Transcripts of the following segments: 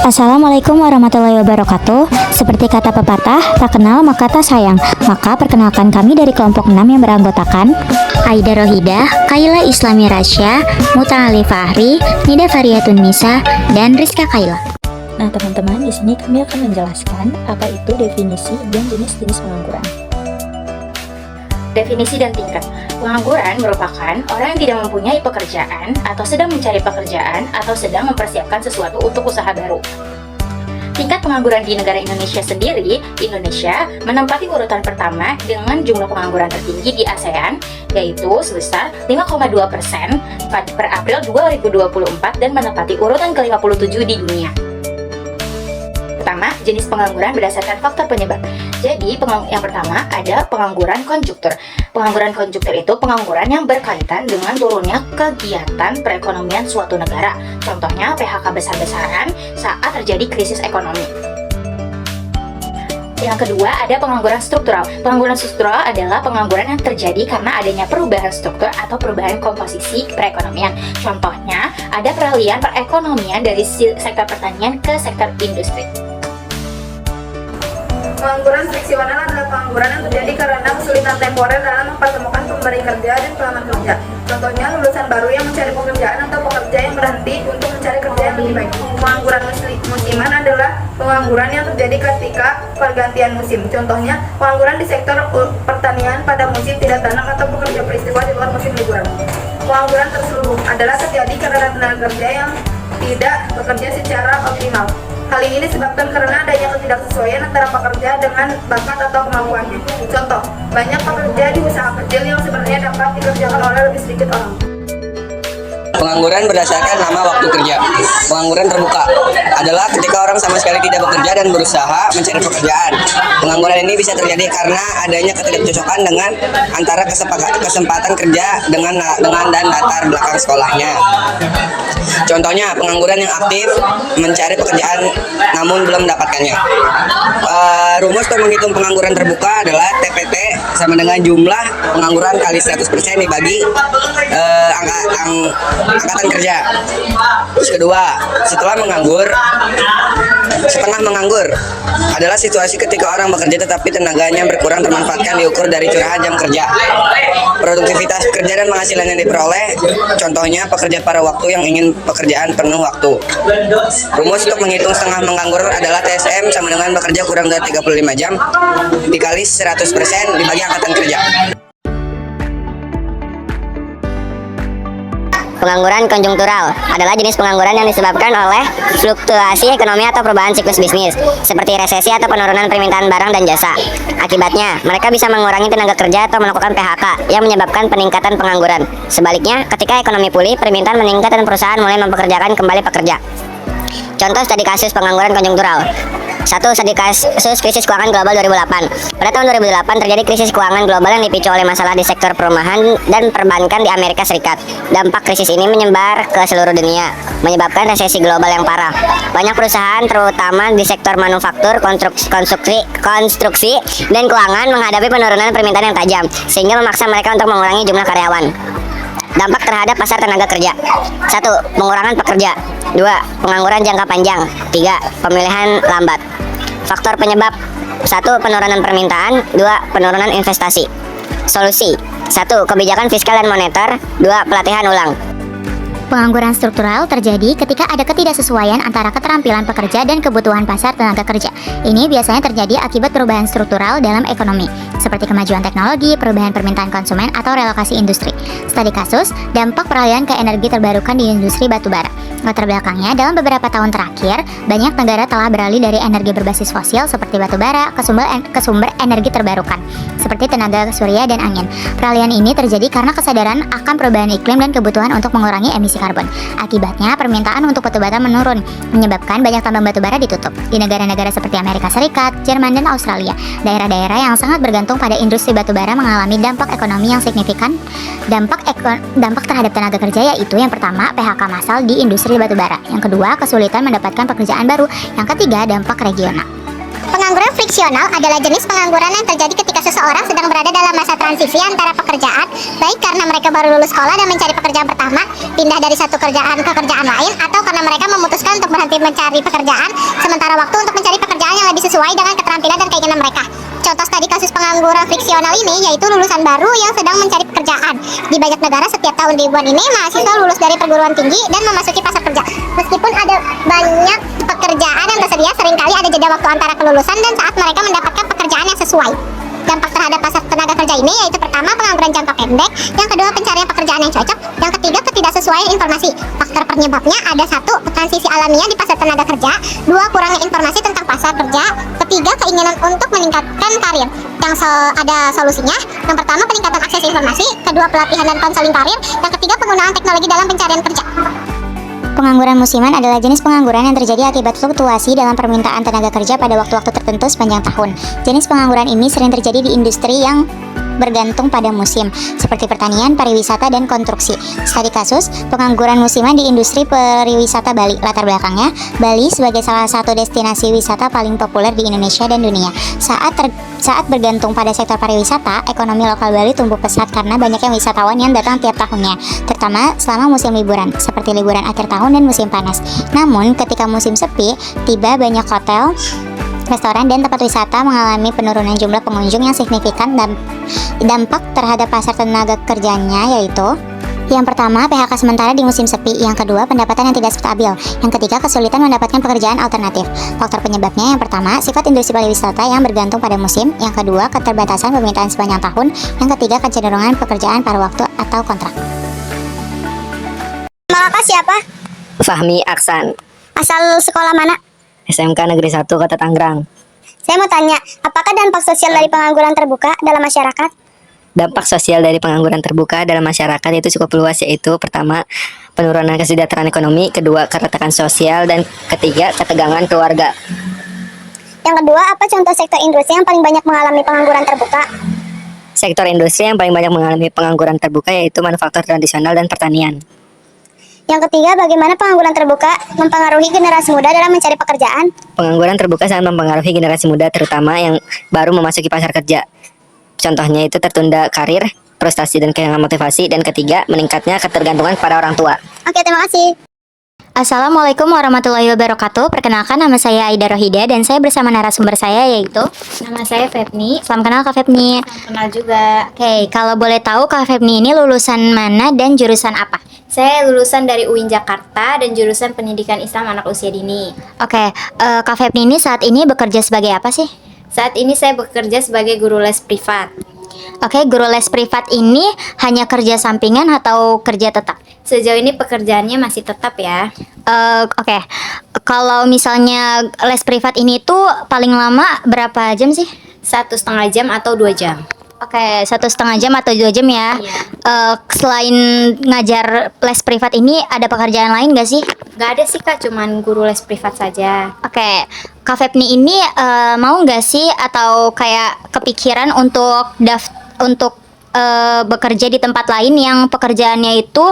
Assalamualaikum warahmatullahi wabarakatuh. Seperti kata pepatah, tak kenal maka tak sayang. Maka perkenalkan kami dari kelompok 6 yang beranggotakan Aida Rohidah, Kaila Islami Rasya, Muta Ali Fahri, Nida Variatun Nisa, dan Rizka Kaila. Nah teman-teman, di sini kami akan menjelaskan apa itu definisi dan jenis-jenis pengangguran. Definisi dan tingkat. Pengangguran merupakan orang yang tidak mempunyai pekerjaan atau sedang mencari pekerjaan atau sedang mempersiapkan sesuatu untuk usaha baru. Tingkat pengangguran di negara Indonesia sendiri, Indonesia menempati urutan pertama dengan jumlah pengangguran tertinggi di ASEAN, yaitu sebesar 5,2% per April 2024 dan menempati urutan ke-57 di dunia. Pertama, jenis pengangguran berdasarkan faktor penyebab. Jadi, yang pertama ada pengangguran konjuktur. Pengangguran konjuktur itu pengangguran yang berkaitan dengan turunnya kegiatan perekonomian suatu negara. Contohnya PHK besar-besaran saat terjadi krisis ekonomi. Yang kedua, ada pengangguran struktural. Pengangguran struktural adalah pengangguran yang terjadi karena adanya perubahan struktur atau perubahan komposisi perekonomian. Contohnya, ada peralihan perekonomian dari sektor pertanian ke sektor industri. Pengangguran friksional adalah pengangguran yang terjadi karena kesulitan temporer dalam mempertemukan pemberi kerja dan pelamar kerja. Contohnya, lulusan baru yang mencari pekerjaan atau pekerja yang berhenti untuk mencari kerja yang lebih baik. Pengangguran musiman adalah pengangguran yang terjadi ketika pergantian musim. Contohnya, pengangguran di sektor pertanian pada musim tidak tanam atau pekerja peristiwa di luar musim liburan. Pengangguran terselubung adalah terjadi karena tenaga kerja yang tidak bekerja secara optimal. Hal ini disebabkan karena adanya ketidaksesuaian antara pekerja dengan bakat atau kemampuannya. Contoh, banyak pekerja di usaha kecil yang sebenarnya dapat dikerjakan oleh lebih sedikit orang. Pengangguran berdasarkan nama waktu kerja. Pengangguran terbuka adalah ketika orang sama sekali tidak bekerja dan berusaha mencari pekerjaan. Pengangguran ini bisa terjadi karena adanya ketidakcocokan dengan antara kesempatan kerja dengan dan latar belakang sekolahnya. Contohnya, pengangguran yang aktif mencari pekerjaan namun belum mendapatkannya. Rumus untuk menghitung pengangguran terbuka adalah TPT sama dengan jumlah pengangguran kali 100% dibagi angkatan kerja. Terus kedua, setengah menganggur adalah situasi ketika orang bekerja tetapi tenaganya berkurang termanfaatkan diukur dari curahan jam kerja. Produktivitas kerja dan penghasilan yang diperoleh, contohnya pekerja paruh waktu yang ingin pekerjaan penuh waktu. Rumus untuk menghitung setengah menganggur adalah TSM sama dengan bekerja kurang dari 35 jam dikali 100% dibagi angkatan kerja. Pengangguran konjungtural adalah jenis pengangguran yang disebabkan oleh fluktuasi ekonomi atau perubahan siklus bisnis, seperti resesi atau penurunan permintaan barang dan jasa. Akibatnya, mereka bisa mengurangi tenaga kerja atau melakukan PHK yang menyebabkan peningkatan pengangguran. Sebaliknya, ketika ekonomi pulih, permintaan meningkat dan perusahaan mulai mempekerjakan kembali pekerja. Contoh studi kasus pengangguran konjungtural. 1. Studi kasus krisis keuangan global 2008. Pada tahun 2008 terjadi krisis keuangan global yang dipicu oleh masalah di sektor perumahan dan perbankan di Amerika Serikat. Dampak krisis ini menyebar ke seluruh dunia, menyebabkan resesi global yang parah. Banyak perusahaan terutama di sektor manufaktur, konstruksi, dan keuangan menghadapi penurunan permintaan yang tajam, sehingga memaksa mereka untuk mengurangi jumlah karyawan. Dampak terhadap pasar tenaga kerja. 1. Pengurangan pekerja. 2. Pengangguran jangka panjang. 3. Pemilihan lambat. Faktor penyebab. 1. Penurunan permintaan. 2. Penurunan investasi. Solusi. 1. Kebijakan fiskal dan moneter. 2. Pelatihan ulang. Pengangguran struktural terjadi ketika ada ketidaksesuaian antara keterampilan pekerja dan kebutuhan pasar tenaga kerja. Ini biasanya terjadi akibat perubahan struktural dalam ekonomi, seperti kemajuan teknologi, perubahan permintaan konsumen, atau relokasi industri. Studi kasus, dampak peralihan ke energi terbarukan di industri batubara. Latar belakangnya, dalam beberapa tahun terakhir, banyak negara telah beralih dari energi berbasis fosil seperti batubara ke sumber energi terbarukan, seperti tenaga surya dan angin. Peralihan ini terjadi karena kesadaran akan perubahan iklim dan kebutuhan untuk mengurangi emisi karbon. Akibatnya, permintaan untuk batubara menurun, menyebabkan banyak tambang batubara ditutup. Di negara-negara seperti Amerika Serikat, Jerman, dan Australia, daerah-daerah yang sangat bergantung pada industri batubara mengalami dampak ekonomi yang signifikan. Dampak terhadap tenaga kerja yaitu yang pertama, PHK massal di industri batubara. Yang kedua, kesulitan mendapatkan pekerjaan baru. Yang ketiga, dampak regional. Pengangguran friksional adalah jenis pengangguran yang terjadi ketika seseorang sedang berada dalam masa transisi antara pekerjaan, baik karena mereka baru lulus sekolah dan mencari pekerjaan pertama, pindah dari satu kerjaan ke kerjaan lain, atau karena mereka memutuskan untuk berhenti mencari pekerjaan sementara waktu untuk mencari pekerjaan yang lebih sesuai dengan keterampilan dan keinginan mereka. Contoh tadi kasus pengangguran friksional ini yaitu lulusan baru yang sedang mencari pekerjaan. Di banyak negara setiap tahun ribuan ini mahasiswa lulus dari perguruan tinggi dan memasuki pasar kerja. Meskipun ada banyak pekerjaan yang tersedia, seringkali ada jeda waktu antara kelulusan dan saat mereka mendapatkan pekerjaan yang sesuai. Dampak terhadap pasar tenaga kerja ini yaitu pertama pengangguran jangka pendek, yang kedua pencarian pekerjaan yang cocok, yang ketiga ketidaksesuaian informasi. Faktor penyebabnya ada: satu, transisi alamiah di pasar tenaga kerja, dua, kurangnya informasi tentang pasar kerja, ketiga, keinginan untuk meningkatkan karir. Ada solusinya. Yang pertama peningkatan akses informasi, kedua pelatihan dan konseling karir, yang ketiga penggunaan teknologi dalam pencarian kerja. Pengangguran musiman adalah jenis pengangguran yang terjadi akibat fluktuasi dalam permintaan tenaga kerja pada waktu-waktu tertentu sepanjang tahun. Jenis pengangguran ini sering terjadi di industri yang bergantung pada musim, seperti pertanian, pariwisata, dan konstruksi. Studi kasus, pengangguran musiman di industri pariwisata Bali. Latar belakangnya, Bali sebagai salah satu destinasi wisata paling populer di Indonesia dan dunia. Saat bergantung pada sektor pariwisata, ekonomi lokal Bali tumbuh pesat karena banyaknya wisatawan yang datang tiap tahunnya, terutama selama musim liburan, seperti liburan akhir tahun dan musim panas. Namun, ketika musim sepi, tiba banyak hotel, restoran, dan tempat wisata mengalami penurunan jumlah pengunjung yang signifikan. Dampak terhadap pasar tenaga kerjanya yaitu: yang pertama, PHK sementara di musim sepi. Yang kedua, pendapatan yang tidak stabil. Yang ketiga, kesulitan mendapatkan pekerjaan alternatif. Faktor penyebabnya yang pertama, sifat industri pariwisata yang bergantung pada musim. Yang kedua, keterbatasan permintaan sepanjang tahun. Yang ketiga, kecenderungan pekerjaan paruh waktu atau kontrak. Nama kakak siapa? Fahmi Aksan, Asal sekolah mana? SMK Negeri 1 Kota Tangerang. Saya mau tanya, apakah dampak sosial dari pengangguran terbuka dalam masyarakat? Dampak sosial dari pengangguran terbuka dalam masyarakat itu cukup luas, yaitu pertama, penurunan kesejahteraan ekonomi, kedua, keretakan sosial, dan ketiga, ketegangan keluarga. Yang kedua, apa contoh sektor industri yang paling banyak mengalami pengangguran terbuka? Sektor industri yang paling banyak mengalami pengangguran terbuka yaitu manufaktur tradisional dan pertanian. Yang ketiga, bagaimana pengangguran terbuka mempengaruhi generasi muda dalam mencari pekerjaan? Pengangguran terbuka sangat mempengaruhi generasi muda, terutama yang baru memasuki pasar kerja. Contohnya itu tertunda karir, frustasi dan kehilangan motivasi, dan ketiga, meningkatnya ketergantungan pada orang tua. Oke, terima kasih. Assalamualaikum warahmatullahi wabarakatuh. Perkenalkan, nama saya Aida Rohida dan saya bersama narasumber saya yaitu Nama saya Febni. Salam kenal Kak Febni. Kenal juga. Oke, kalau boleh tahu Kak Febni ini lulusan mana dan jurusan apa? Saya lulusan dari UIN Jakarta dan jurusan Pendidikan Islam Anak Usia Dini. Oke, Kak Febni ini saat ini bekerja sebagai apa sih? Saat ini saya bekerja sebagai guru les privat. Oke, guru les privat ini hanya kerja sampingan atau kerja tetap? Sejauh ini pekerjaannya masih tetap ya. Oke, kalau misalnya les privat ini tuh paling lama berapa jam sih? 1,5 jam atau 2 jam. Oke, 1,5 jam atau 2 jam ya. Iya. Selain ngajar les privat ini ada pekerjaan lain gak sih? Gak ada sih Kak, cuman guru les privat saja. Oke, Kak Febni ini mau nggak sih atau kayak kepikiran untuk bekerja di tempat lain yang pekerjaannya itu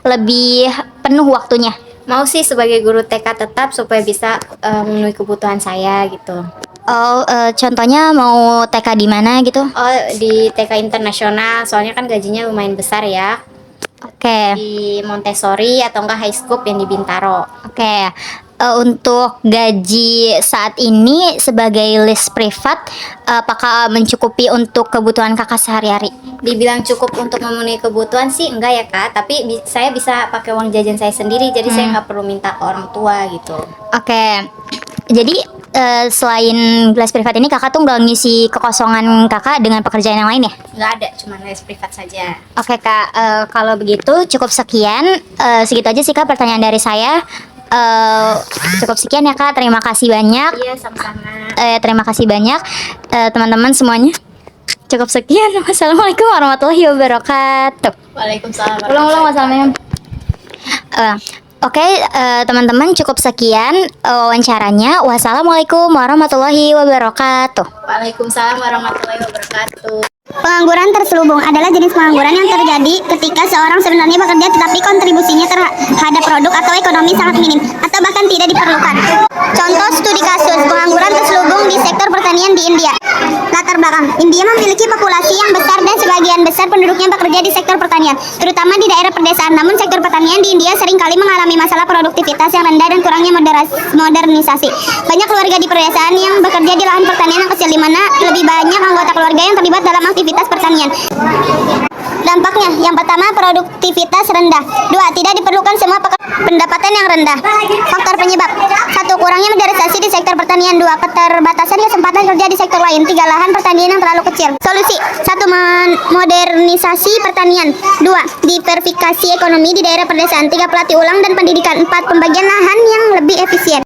lebih penuh waktunya? Mau sih sebagai guru TK tetap supaya bisa memenuhi kebutuhan saya gitu. Contohnya mau TK di mana gitu? Oh, di TK internasional, soalnya kan gajinya lumayan besar ya. Oke. Di Montessori atau enggak High School yang di Bintaro. Oke. Untuk gaji saat ini sebagai les privat, apakah mencukupi untuk kebutuhan kakak sehari-hari? Dibilang cukup untuk memenuhi kebutuhan sih enggak ya Kak, tapi saya bisa pakai uang jajan saya sendiri, jadi saya nggak perlu minta ke orang tua gitu. Oke. Jadi selain les privat ini kakak tuh nggak ngisi kekosongan kakak dengan pekerjaan yang lain ya? Nggak ada, cuma les privat saja. Oke Kak, kalau begitu cukup sekian, segitu aja sih Kak pertanyaan dari saya. Cukup sekian ya Kak, terima kasih banyak. Iya, sama-sama. Terima kasih banyak teman-teman semuanya. Cukup sekian. Wassalamualaikum warahmatullahi wabarakatuh. Waalaikumsalam. Ulang-ulang wassalamualaikum. Oke, teman-teman cukup sekian wawancaranya. Wassalamualaikum warahmatullahi wabarakatuh. Waalaikumsalam warahmatullahi wabarakatuh. Pengangguran terselubung adalah jenis pengangguran yang terjadi ketika seorang sebenarnya bekerja tetapi kontribusinya terhadap produk atau ekonomi sangat minim atau bahkan tidak diperlukan. Contoh studi kasus pengangguran terselubung di sektor pertanian di India. Latar belakang, India memiliki populasi besar penduduknya bekerja di sektor pertanian, terutama di daerah pedesaan. Namun sektor pertanian di India seringkali mengalami masalah produktivitas yang rendah dan kurangnya modernisasi. Banyak keluarga di pedesaan yang bekerja di lahan pertanian yang kecil, di mana lebih banyak anggota keluarga yang terlibat dalam aktivitas pertanian. Dampaknya, yang pertama, produktivitas rendah. 2. Tidak diperlukan semua pendapatan yang rendah. Faktor penyebab: 1. Kurangnya modernisasi di sektor pertanian. 2. Keterbatasan kesempatan kerja di sektor lain. 3. Lahan pertanian yang terlalu kecil. Solusi: 1. Modernisasi pertanian. 2. Diversifikasi ekonomi di daerah pedesaan. 3. Pelatih ulang dan pendidikan. 4. Pembagian lahan yang lebih efisien.